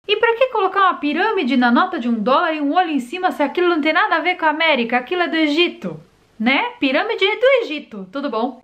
E pra que colocar uma pirâmide na nota de $1 e um olho em cima se aquilo não tem nada a ver com a América? Aquilo é do Egito, né? Pirâmide é do Egito, tudo bom?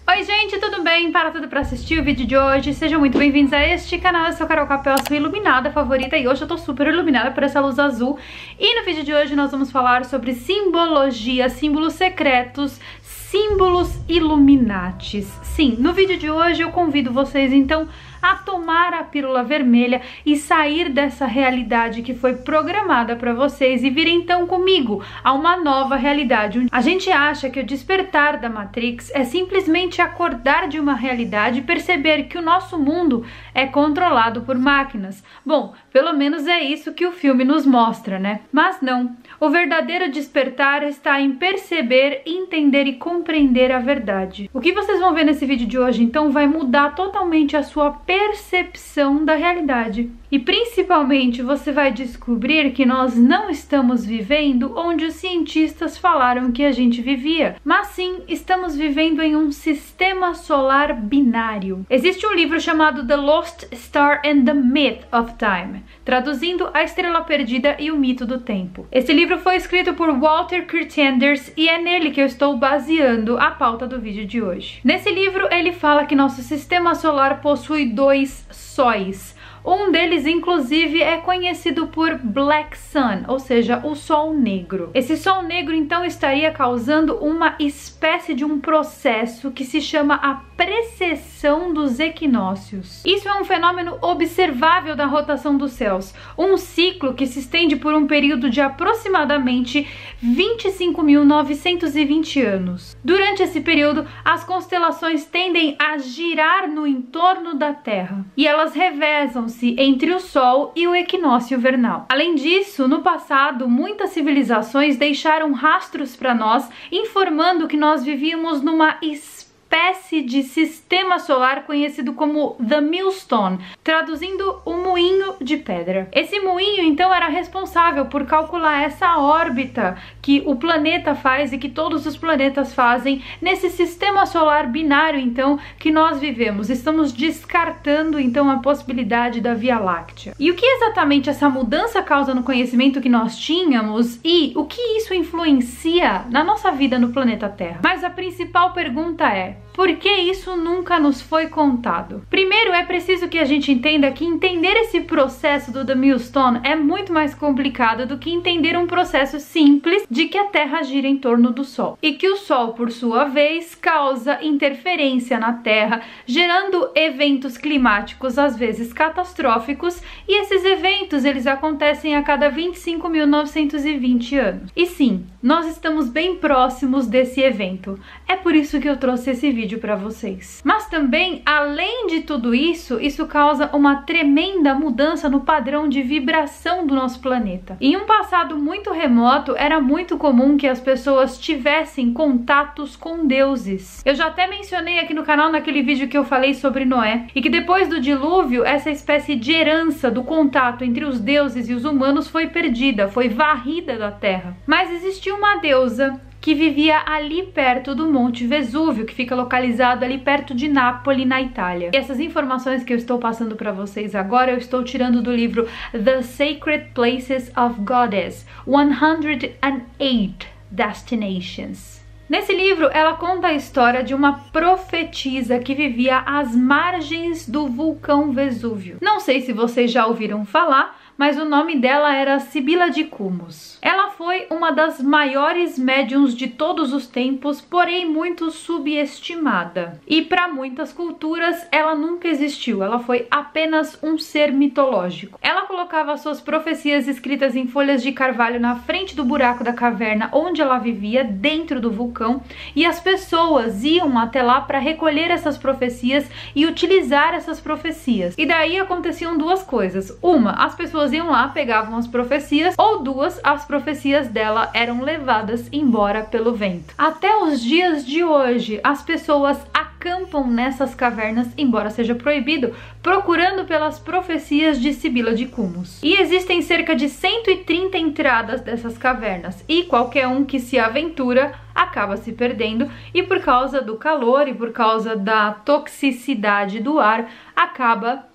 Oi gente, tudo bem? Para tudo pra assistir o vídeo de hoje. Sejam muito bem-vindos a este canal. Eu sou a Carol Capel, a sua iluminada favorita, e hoje eu tô super iluminada por essa luz azul. E no vídeo de hoje nós vamos falar sobre simbologia, símbolos secretos, símbolos Illuminatis. Sim, no vídeo de hoje eu convido vocês então a tomar a pílula vermelha e sair dessa realidade que foi programada para vocês e vir então comigo a uma nova realidade. A gente acha que o despertar da Matrix é simplesmente acordar de uma realidade e perceber que o nosso mundo é controlado por máquinas. Bom, pelo menos é isso que o filme nos mostra, né? Mas não. O verdadeiro despertar está em perceber, entender e compreender a verdade. O que vocês vão ver nesse vídeo de hoje, então, vai mudar totalmente a sua percepção da realidade. E principalmente você vai descobrir que nós não estamos vivendo onde os cientistas falaram que a gente vivia, mas sim estamos vivendo em um sistema solar binário. Existe um livro chamado The Lost Star and the Myth of Time, traduzindo A Estrela Perdida e o Mito do Tempo. Esse livro foi escrito por Walter Kirtanders e é nele que eu estou baseando a pauta do vídeo de hoje. Nesse livro ele fala que nosso sistema solar possui 2 sóis. Um deles, inclusive, é conhecido por Black Sun, ou seja, o Sol Negro. Esse Sol Negro, então, estaria causando uma espécie de um processo que se chama a precessão dos equinócios. Isso é um fenômeno observável da rotação dos céus, um ciclo que se estende por um período de aproximadamente 25.920 anos. Durante esse período, as constelações tendem a girar no entorno da Terra e elas revezam-se entre o Sol e o equinócio vernal. Além disso, no passado, muitas civilizações deixaram rastros para nós, informando que nós vivíamos numa espécie de sistema solar conhecido como The Millstone, traduzindo o moinho de pedra. Esse moinho então era responsável por calcular essa órbita que o planeta faz e que todos os planetas fazem nesse sistema solar binário então que nós vivemos. Estamos descartando então a possibilidade da Via Láctea. E o que exatamente essa mudança causa no conhecimento que nós tínhamos e o que isso influencia na nossa vida no planeta Terra? Mas a principal pergunta é: por que isso nunca nos foi contado? Primeiro, é preciso que a gente entenda que entender esse processo do The Millstone é muito mais complicado do que entender um processo simples de que a Terra gira em torno do Sol. E que o Sol, por sua vez, causa interferência na Terra, gerando eventos climáticos às vezes catastróficos, e esses eventos eles acontecem a cada 25.920 anos. E sim, nós estamos bem próximos desse evento. É por isso que eu trouxe esse vídeo para vocês. Mas também, além de tudo isso, isso causa uma tremenda mudança no padrão de vibração do nosso planeta. Em um passado muito remoto, era muito comum que as pessoas tivessem contatos com deuses. Eu já até mencionei aqui no canal, naquele vídeo que eu falei sobre Noé, e que depois do dilúvio, essa espécie de herança do contato entre os deuses e os humanos foi perdida, foi varrida da Terra. Mas existia uma deusa que vivia ali perto do Monte Vesúvio, que fica localizado ali perto de Nápoles, na Itália. E essas informações que eu estou passando para vocês agora, eu estou tirando do livro The Sacred Places of Goddess, 108 Destinations. Nesse livro, ela conta a história de uma profetisa que vivia às margens do vulcão Vesúvio. Não sei se vocês já ouviram falar, mas o nome dela era Sibila de Cumos. Ela foi uma das maiores médiuns de todos os tempos, porém muito subestimada. E para muitas culturas ela nunca existiu, ela foi apenas um ser mitológico. Ela colocava suas profecias escritas em folhas de carvalho na frente do buraco da caverna onde ela vivia, dentro do vulcão, e as pessoas iam até lá para recolher essas profecias e utilizar essas profecias. E daí aconteciam duas coisas: uma, as pessoas iam lá, pegavam as profecias, ou duas, as profecias dela eram levadas embora pelo vento. Até os dias de hoje, as pessoas acreditam acampam nessas cavernas, embora seja proibido, procurando pelas profecias de Sibila de Cumus. E existem cerca de 130 entradas dessas cavernas, e qualquer um que se aventura acaba se perdendo, e por causa do calor e por causa da toxicidade do ar, acaba.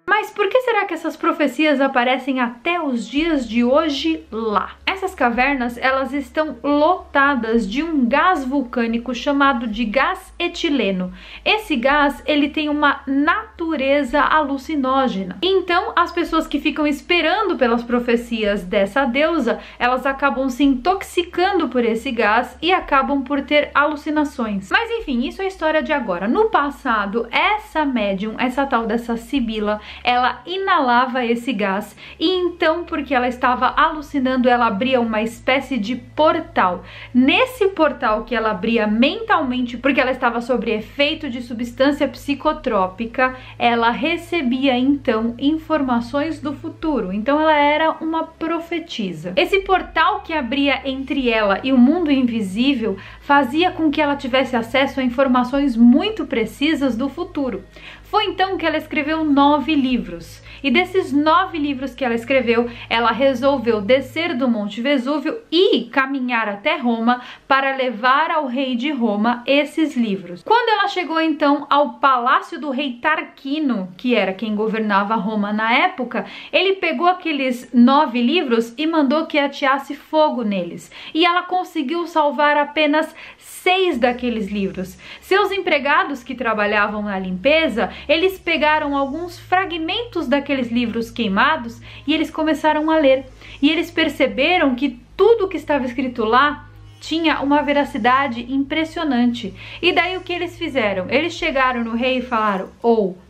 Mas por que será que essas profecias aparecem até os dias de hoje lá? Essas cavernas, elas estão lotadas de um gás vulcânico chamado de gás etileno. Esse gás, ele tem uma natureza alucinógena. Então, as pessoas que ficam esperando pelas profecias dessa deusa, elas acabam se intoxicando por esse gás e acabam por ter alucinações. Mas enfim, isso é a história de agora. No passado, essa médium, essa tal dessa Sibila, ela inalava esse gás e então, porque ela estava alucinando, ela abria uma espécie de portal. Nesse portal que ela abria mentalmente, porque ela estava sob efeito de substância psicotrópica, ela recebia então informações do futuro. Então ela era uma profetisa. Esse portal que abria entre ela e o mundo invisível fazia com que ela tivesse acesso a informações muito precisas do futuro. Foi então que ela escreveu 9 livros. E desses 9 livros que ela escreveu, ela resolveu descer do Monte Vesúvio e caminhar até Roma para levar ao rei de Roma esses livros. Quando ela chegou então ao palácio do rei Tarquino, que era quem governava Roma na época, ele pegou aqueles 9 livros e mandou que ateasse fogo neles. E ela conseguiu salvar apenas 6 daqueles livros. Seus empregados que trabalhavam na limpeza, eles pegaram alguns fragmentos daqueles livros queimados e eles começaram a ler. E eles perceberam que tudo que estava escrito lá tinha uma veracidade impressionante. E daí o que eles fizeram? Eles chegaram no rei e falaram: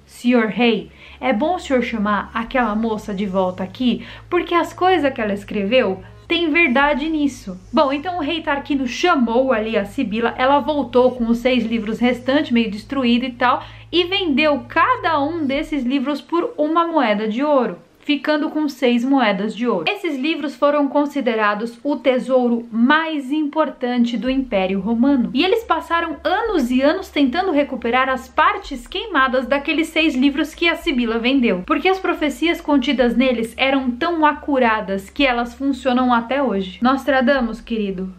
senhor rei, é bom o senhor chamar aquela moça de volta aqui, porque as coisas que ela escreveu tem verdade nisso. Bom, então o rei Tarquino chamou ali a Sibila, ela voltou com os 6 livros restantes, meio destruído e tal, e vendeu cada um desses livros por 1 moeda de ouro, ficando com 6 moedas de ouro. Esses livros foram considerados o tesouro mais importante do Império Romano. E eles passaram anos e anos tentando recuperar as partes queimadas daqueles 6 livros que a Sibila vendeu. Porque as profecias contidas neles eram tão acuradas que elas funcionam até hoje. Nostradamus, querido,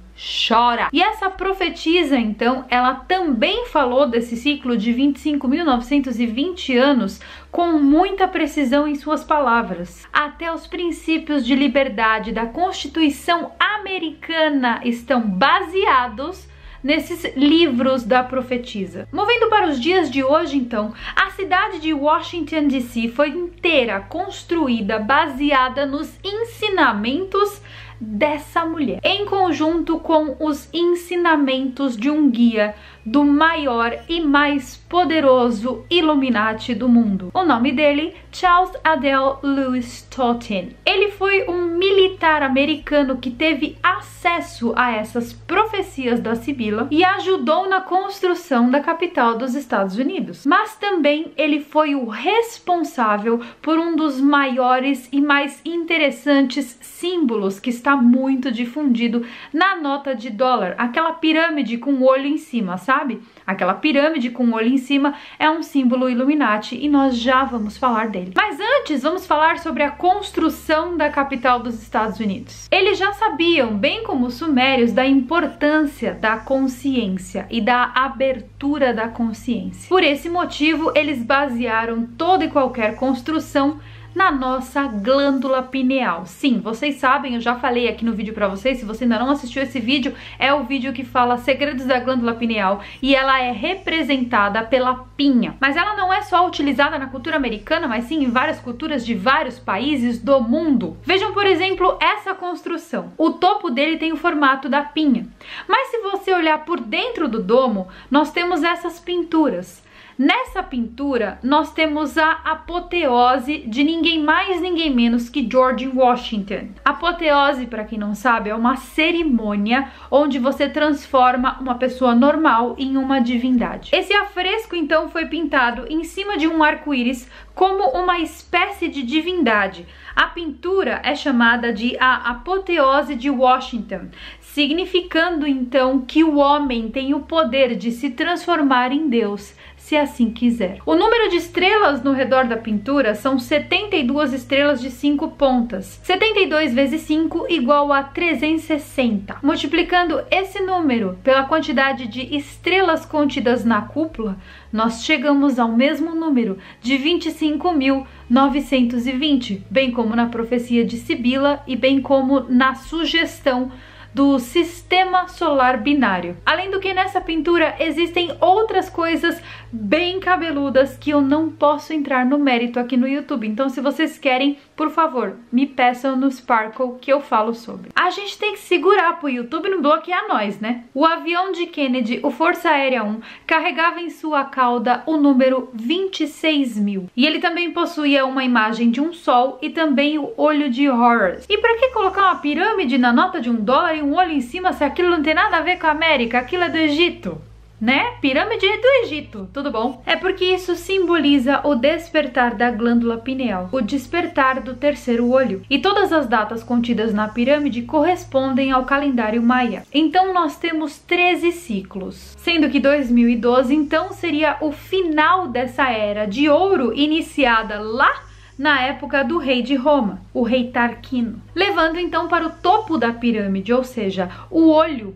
chora! E essa profetisa, então, ela também falou desse ciclo de 25.920 anos com muita precisão em suas palavras. Até os princípios de liberdade da Constituição Americana estão baseados nesses livros da profetisa. Movendo para os dias de hoje, então, a cidade de Washington DC foi inteira construída baseada nos ensinamentos dessa mulher, em conjunto com os ensinamentos de um guia do maior e mais poderoso Illuminati do mundo. O nome dele, Charles Adele Lewis Totten. Ele foi um militar americano que teve acesso a essas profecias da Sibila e ajudou na construção da capital dos Estados Unidos. Mas também ele foi o responsável por um dos maiores e mais interessantes símbolos que está muito difundido na nota de dólar, aquela pirâmide com o olho em cima, sabe? Aquela pirâmide com o olho em cima é um símbolo Illuminati e nós já vamos falar dele. Mas antes, vamos falar sobre a construção da capital dos Estados Unidos. Eles já sabiam, bem como os sumérios, da importância da consciência e da abertura da consciência. Por esse motivo, eles basearam toda e qualquer construção na nossa glândula pineal. Sim, vocês sabem, eu já falei aqui no vídeo pra vocês, se você ainda não assistiu esse vídeo, é o vídeo que fala segredos da glândula pineal e ela é representada pela pinha. Mas ela não é só utilizada na cultura americana, mas sim em várias culturas de vários países do mundo. Vejam, por exemplo, essa construção. O topo dele tem o formato da pinha. Mas se você olhar por dentro do domo, nós temos essas pinturas. Nessa pintura, nós temos a apoteose de ninguém mais, ninguém menos que George Washington. Apoteose, para quem não sabe, é uma cerimônia onde você transforma uma pessoa normal em uma divindade. Esse afresco, então, foi pintado em cima de um arco-íris como uma espécie de divindade. A pintura é chamada de a apoteose de Washington, significando, então, que o homem tem o poder de se transformar em Deus, se assim quiser. O número de estrelas no redor da pintura são 72 estrelas de 5 pontas. 72 vezes 5 igual a 360. Multiplicando esse número pela quantidade de estrelas contidas na cúpula, nós chegamos ao mesmo número de 25.920, bem como na profecia de Sibila e bem como na sugestão do sistema solar binário. Além do que, nessa pintura existem outras coisas bem cabeludas que eu não posso entrar no mérito aqui no YouTube. Então, se vocês querem, por favor, me peçam no Sparkle que eu falo sobre. A gente tem que segurar pro YouTube não bloquear nós, né? O avião de Kennedy, o Força Aérea 1, carregava em sua cauda o número 26.000. E ele também possuía uma imagem de um sol e também o olho de Horus. E pra que colocar uma pirâmide na nota de $1 e um olho em cima se aquilo não tem nada a ver com a América? Aquilo é do Egito, né? Pirâmide do Egito, tudo bom? É porque isso simboliza o despertar da glândula pineal, o despertar do terceiro olho. E todas as datas contidas na pirâmide correspondem ao calendário maia. Então nós temos 13 ciclos, sendo que 2012 então seria o final dessa era de ouro iniciada lá na época do rei de Roma, o rei Tarquino, levando então para o topo da pirâmide, ou seja, o olho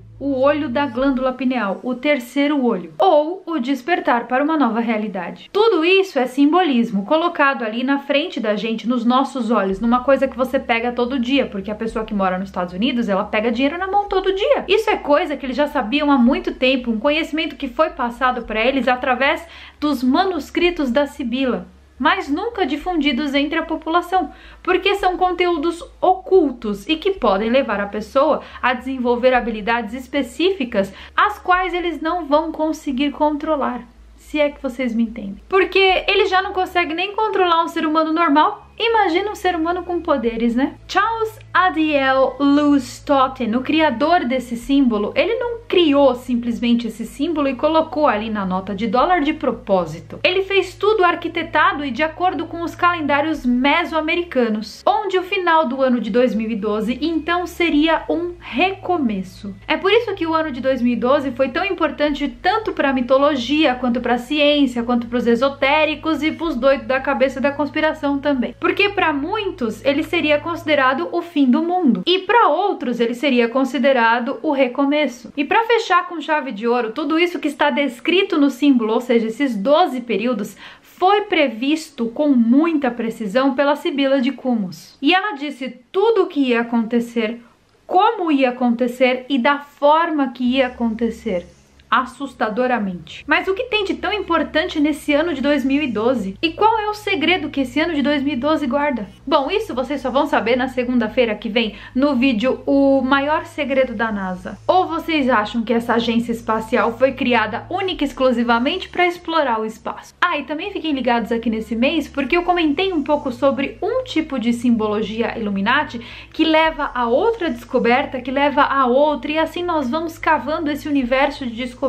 da glândula pineal, o terceiro olho, ou o despertar para uma nova realidade. Tudo isso é simbolismo colocado ali na frente da gente, nos nossos olhos, numa coisa que você pega todo dia, porque a pessoa que mora nos Estados Unidos, ela pega dinheiro na mão todo dia. Isso é coisa que eles já sabiam há muito tempo, um conhecimento que foi passado para eles através dos manuscritos da Sibila, mas nunca difundidos entre a população, porque são conteúdos ocultos e que podem levar a pessoa a desenvolver habilidades específicas, as quais eles não vão conseguir controlar, se é que vocês me entendem. Porque ele já não consegue nem controlar um ser humano normal, imagina um ser humano com poderes, né? Charles Adiel Lewis Totten, o criador desse símbolo, ele não criou simplesmente esse símbolo e colocou ali na nota de $1 de propósito. Ele fez tudo arquitetado e de acordo com os calendários mesoamericanos, onde o final do ano de 2012 então seria um recomeço. É por isso que o ano de 2012 foi tão importante tanto para a mitologia, quanto para a ciência, quanto para os esotéricos e para os doidos da cabeça da conspiração também. Porque para muitos ele seria considerado o fim do mundo e para outros ele seria considerado o recomeço. E para fechar com chave de ouro, tudo isso que está descrito no símbolo, ou seja, esses 12 períodos, foi previsto com muita precisão pela Sibila de Cumos. E ela disse tudo o que ia acontecer, como ia acontecer e da forma que ia acontecer. Assustadoramente. Mas o que tem de tão importante nesse ano de 2012? E qual é o segredo que esse ano de 2012 guarda? Bom, isso vocês só vão saber na segunda-feira que vem, no vídeo O Maior Segredo da NASA. Ou vocês acham que essa agência espacial foi criada única e exclusivamente para explorar o espaço? Ah, e também fiquem ligados aqui nesse mês, porque eu comentei um pouco sobre um tipo de simbologia Illuminati que leva a outra descoberta, que leva a outra, e assim nós vamos cavando esse universo de descobertas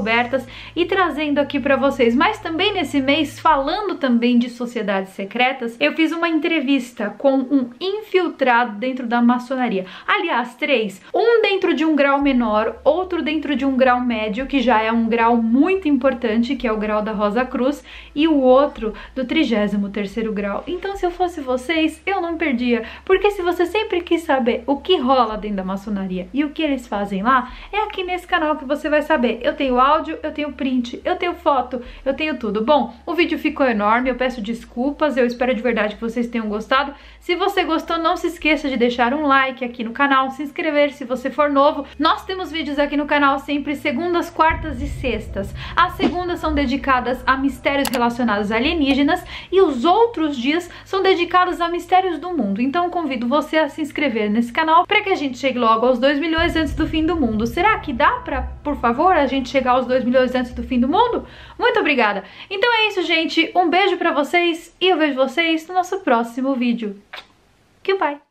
e trazendo aqui para vocês. Mas também nesse mês, falando também de sociedades secretas, eu fiz uma entrevista com um infiltrado dentro da maçonaria. Aliás, 3. Um dentro de um grau menor, outro dentro de um grau médio, que já é um grau muito importante, que é o grau da Rosa Cruz, e o outro do 33º grau. Então, se eu fosse vocês, eu não perdia, porque se você sempre quis saber o que rola dentro da maçonaria e o que eles fazem lá, é aqui nesse canal que você vai saber. Eu tenho áudio, eu tenho print, eu tenho foto, eu tenho tudo. Bom, o vídeo ficou enorme, eu peço desculpas, eu espero de verdade que vocês tenham gostado. Se você gostou, não se esqueça de deixar um like aqui no canal, se inscrever se você for novo. Nós temos vídeos aqui no canal sempre segundas, quartas e sextas. As segundas são dedicadas a mistérios relacionados a alienígenas e os outros dias são dedicados a mistérios do mundo. Então convido você a se inscrever nesse canal para que a gente chegue logo aos 2 milhões antes do fim do mundo. Será que dá para, por favor, a gente chegar chegar aos 2 milhões antes do fim do mundo? Muito obrigada! Então é isso, gente. Um beijo pra vocês e eu vejo vocês no nosso próximo vídeo. Goodbye!